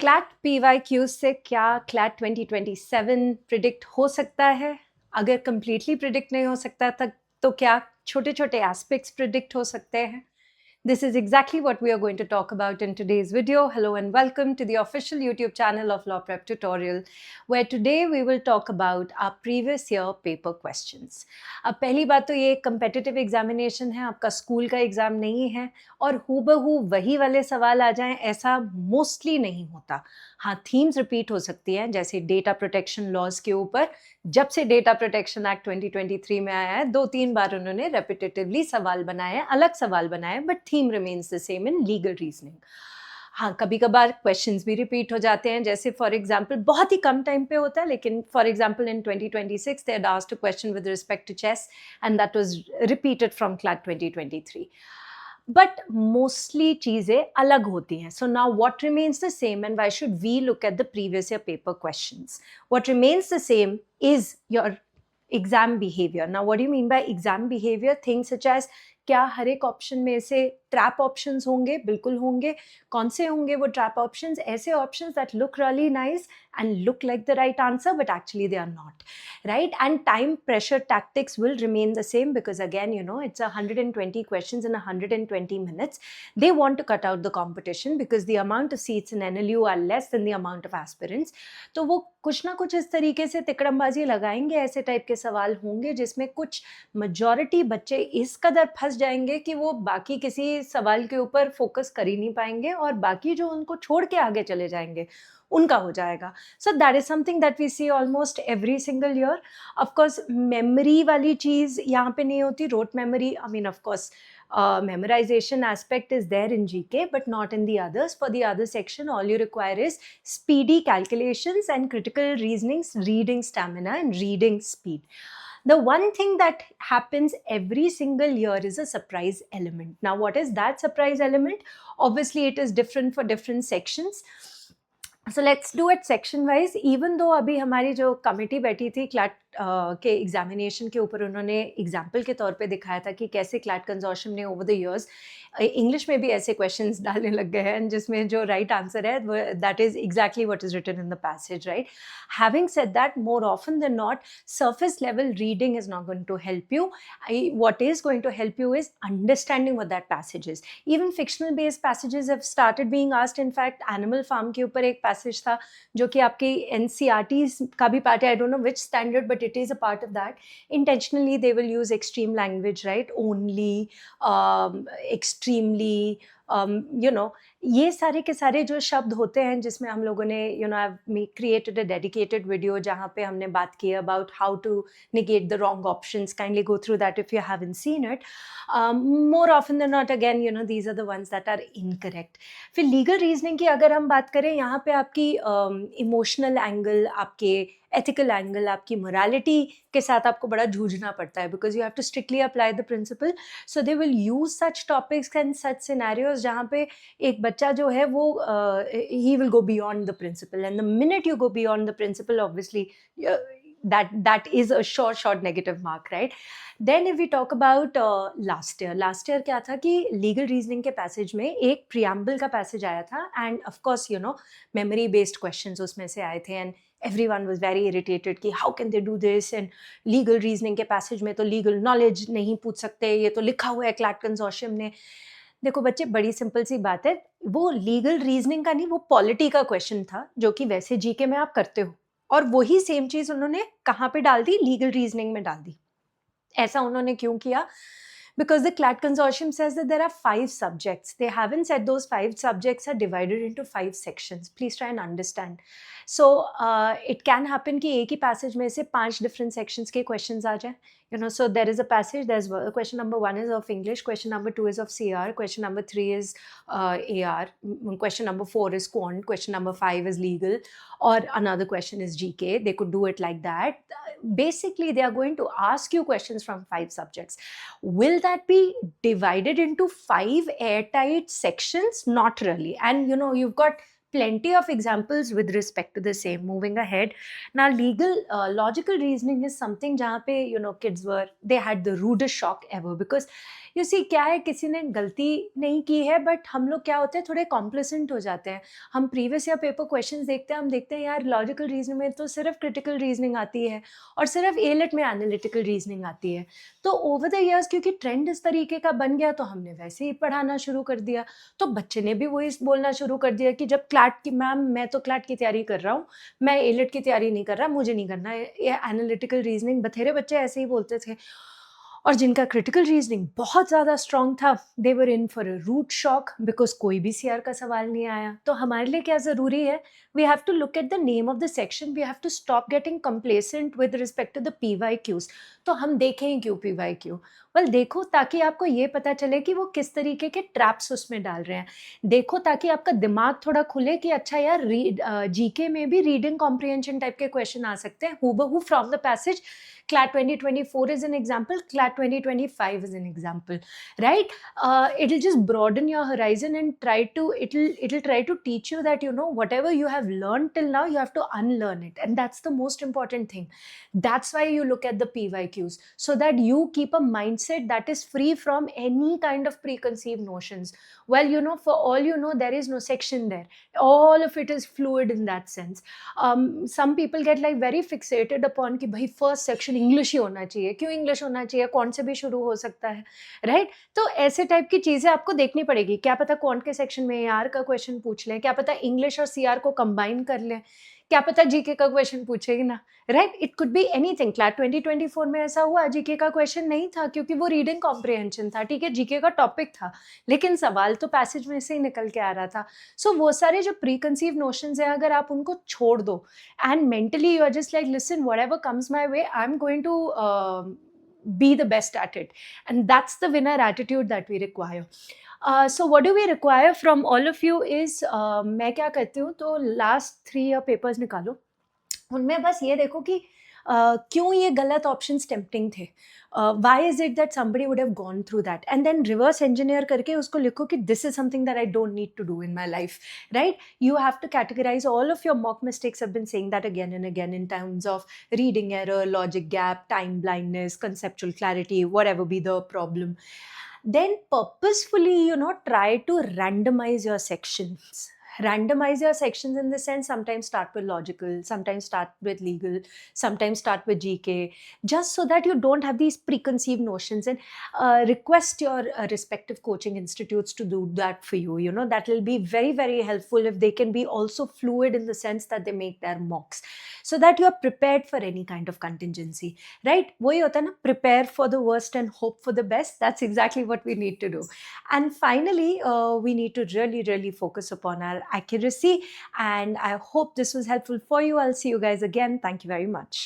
CLAT PYQ से क्या CLAT 2027 predict हो सकता है? अगर कंप्लीटली प्रिडिक्ट नहीं हो सकता तक तो क्या छोटे-छोटे एस्पेक्ट्स प्रिडिक्ट हो सकते हैं? This is exactly what we are going to talk about in today's video. Hello and welcome to the official YouTube channel of Law Prep Tutorial, where today we will talk about our previous year paper questions. अब पहली बात तो ये competitive examination है, आपका school का exam नहीं है और हूबहू वही वाले सवाल आ जाएं ऐसा मोस्टली नहीं होता. हाँ, थीम्स रिपीट हो सकती हैं, जैसे डेटा प्रोटेक्शन लॉज के ऊपर. जब से डेटा प्रोटेक्शन एक्ट 2023 में आया है 2-3 बार उन्होंने रेपिटेटिवली सवाल बनाए हैं, अलग सवाल बनाए हैं, but theme remains the same in legal reasoning. हाँ, कभी कभार क्वेश्चंस भी रिपीट हो जाते हैं, जैसे फॉर एग्जांपल बहुत ही कम टाइम पे होता है, लेकिन for example in 2026 they had asked a question with respect to chess and that was repeated from CLAT 2023. But mostly चीजें अलग होती हैं. So now what remains the same and why should we look at the previous year paper questions? What remains the same is your exam behavior. Now, what do you mean by exam behavior? Things such as क्या हर एक option में से trap options होंगे? बिल्कुल होंगे. कौन से होंगे वो ट्रैप ऑप्शंस? ऐसे options that look really nice and look like the right answer, but actually they are not, right? And time pressure tactics will remain the same because again, it's 120 questions in 120 minutes. They want to cut out the competition because the amount of seats in NLU are less than the amount of aspirants. तो वो कुछ ना कुछ इस तरीके से तिकड़मबाजी लगाएंगे, ऐसे टाइप के सवाल होंगे जिसमें कुछ majority बच्चे इस कदर फंस जाएंगे कि वो बाकी किसी सवाल के ऊपर फोकस कर ही नहीं पाएंगे और बाकी जो उनको छोड़ के आगे चले जाएंगे उनका हो जाएगा. So that is something that we see almost every single year. Of course, memory वाली चीज़ यहाँ पे नहीं होती. Rote memory, I mean, of course, memorization aspect is there in GK, but not in the others. For the other section, all you require is speedy calculations and critical reasonings, reading stamina and reading speed. The one thing that happens every single year is a surprise element. Now, what is that surprise element? Obviously, it is different for different sections. So let's do it section wise. Even though अभी हमारी जो committee बैठी थी CLAT के examination के ऊपर, उन्होंने example के तौर पे दिखाया था कि कैसे क्लैट कंसोर्शियम ने ओवर द इयर्स इंग्लिश में भी ऐसे क्वेश्चंस डालने लग गए हैं जिसमें जो राइट आंसर है that is exactly what is written in the passage, right? Having said that, more often than not surface level reading is not going to help you. What is going to help you is understanding what that passage is. Even fictional based passages have started being asked. In fact, Animal Farm के ऊपर एक passage था जो कि आपकी NCERT का भी part है. I don't know which standard, but it is a part of that. Intentionally they will use extreme language, right? Only, extremely, ये सारे के सारे जो शब्द होते हैं जिसमें हम लोगों ने I've created a dedicated video जहाँ पे हमने बात की about how to negate the wrong options. Kindly go through that if you haven't seen it. More often than not, again, these are the ones that are incorrect. फिर legal reasoning की अगर हम बात करें, यहाँ पे आपकी emotional angle, आपके ethical angle, आपकी morality के साथ आपको बड़ा जूझना पड़ता है because you have to strictly apply the principle. So they will use such topics and such scenarios जहाँ पे एक बच्चा जो है वो he will go beyond the principle, and the minute you go beyond the principle, obviously that is a short negative mark, right? Then if we talk about last year क्या था कि legal reasoning के passage में एक preamble का passage आया था, and of course memory based questions उसमें से आए थे, and everyone was very irritated कि how can they do this, and legal reasoning के passage में तो legal knowledge नहीं पूछ सकते, ये तो लिखा हुआ है क्लैट कंसोर्शियम ने. देखो बच्चे, बड़ी सिंपल सी बात है, वो लीगल रीजनिंग का नहीं, वो पॉलिटी का क्वेश्चन था जो कि वैसे जीके में आप करते हो, और वही सेम चीज उन्होंने कहाँ पे डाल दी? लीगल रीजनिंग में डाल दी. ऐसा उन्होंने क्यों किया? Because the CLAT consortium says that there are 5 subjects. They haven't said those 5 subjects are divided into 5 sections. Please try and understand. So it can happen कि एक ही passage में से 5 different sections के questions आ जाए. So there is a passage, there's question number 1 is of English, question number 2 is of CR, question number 3 is AR, question number 4 is quant, question number 5 is legal, or another question is GK. They could do it like that. Basically, they are going to ask you questions from 5 subjects. Will that be divided into 5 airtight sections? Not really. And you've got plenty of examples with respect to the same. Moving ahead, now logical reasoning is something jahan pe kids they had the rudest shock ever, because you see क्या है, किसी ने गलती नहीं की है, but हम लोग क्या होते हैं, थोड़े कॉम्प्लिसेंट हो जाते हैं। हम प्रीवियस या पेपर क्वेश्चंस देखते हैं, हम देखते हैं यार लॉजिकल रीजनिंग में तो सिर्फ क्रिटिकल रीजनिंग आती है और सिर्फ एलेट में एनालिटिकल रीजनिंग आती है। तो ओवर द इयर्स क्योंकि ट्रेंड इस तरीके का बन गया, तो हमने वैसे ही पढ़ाना शुरू कर दिया। तो बच्चे ने भी वही बोलना शुरू कर दिया कि जब क्लैट की, मैम मैं तो क्लैट की तैयारी कर रहा हूँ, मैं एलेट की तैयारी नहीं कर रहा, मुझे नहीं करना है ये एनालिटिकल रीजनिंग। बथेरे बच्चे ऐसे ही बोलते थे। और जिनका क्रिटिकल रीजनिंग बहुत ज़्यादा स्ट्रॉन्ग था, they were in for a rude shock, because कोई भी सीआर का सवाल नहीं आया। तो हमारे लिए क्या ज़रूरी है, we have to look at the name of the section, we have to stop getting complacent with respect to the PYQs। तो हम देखें क्यों PYQ? वेल देखो ताकि आपको ये पता चले कि वो किस तरीके के ट्रैप्स उसमें डाल रहे हैं। देखो ताकि आपका दिमाग थोड़ा खुले कि अच्छा यार, जीके में भी रीडिंग कॉम्प्रिहेंशन टाइप के क्वेश्चन आ सकते हैं हूबहू from the passage. CLAT 2024 is an example, CLAT 2025 is an example, right? It'll just broaden your horizon and it'll try to teach you that, you know, whatever you have learned till now, you have to unlearn it, and that's the most important thing. That's why you look at the PYQs, so that you keep a mindset that is free from any kind of preconceived notions. Well, you know, for all you know, there is no section there. All of it is fluid in that sense. Some people get like very fixated upon कि भाई first section English ही होना चाहिए, क्यों English होना चाहिए, कौन से भी शुरू हो सकता है, राइट? तो ऐसे टाइप की चीज़ें आपको देखनी पड़ेगी। क्या पता कौन के सेक्शन में AR का क्वेश्चन पूछ लें, क्या पता इंग्लिश और CR को कंबाइन कर लें, क्या पता जीके का क्वेश्चन पूछेगी ना, right? It could be anything. CLAT 2024 में ऐसा हुआ, जीके का क्वेश्चन नहीं था क्योंकि वो रीडिंग कॉम्प्रिहेंशन था, ठीक है, जीके का टॉपिक था, लेकिन सवाल तो पैसेज में से ही निकल के आ रहा था। सो वो सारे जो प्रीकंसीव नोशंस हैं, अगर आप उनको छोड़ दो and mentally you are just like, listen, whatever comes my way, I'm going to be the best at it, and that's the winner attitude that we require. So what do we require from all of you is, मैं क्या करती हूँ, तो last 3 year papers निकालो, उनमें बस ये देखो कि क्यों ये गलत ऑप्शंस टेम्प्टिंग थे, why is it that somebody would have gone through that, and then reverse engineer करके उसको लिखो कि this is something that I don't need to do in my life, right? You have to categorize all of your mock mistakes. I've been saying that again and again in terms of reading error, logic gap, time blindness, conceptual clarity, whatever be the problem. Then purposefully, you know, try to randomize your sections. Randomize your sections in the sense, sometimes start with logical, sometimes start with legal, sometimes start with GK, just so that you don't have these preconceived notions, and request your respective coaching institutes to do that for you. You know, that will be very, very helpful if they can be also fluid in the sense that they make their mocks, so that you are prepared for any kind of contingency, right? वही होता है ना, prepare for the worst and hope for the best. That's exactly what we need to do. And finally, we need to really, really focus upon our accuracy. And I hope this was helpful for you. I'll see you guys again. Thank you very much.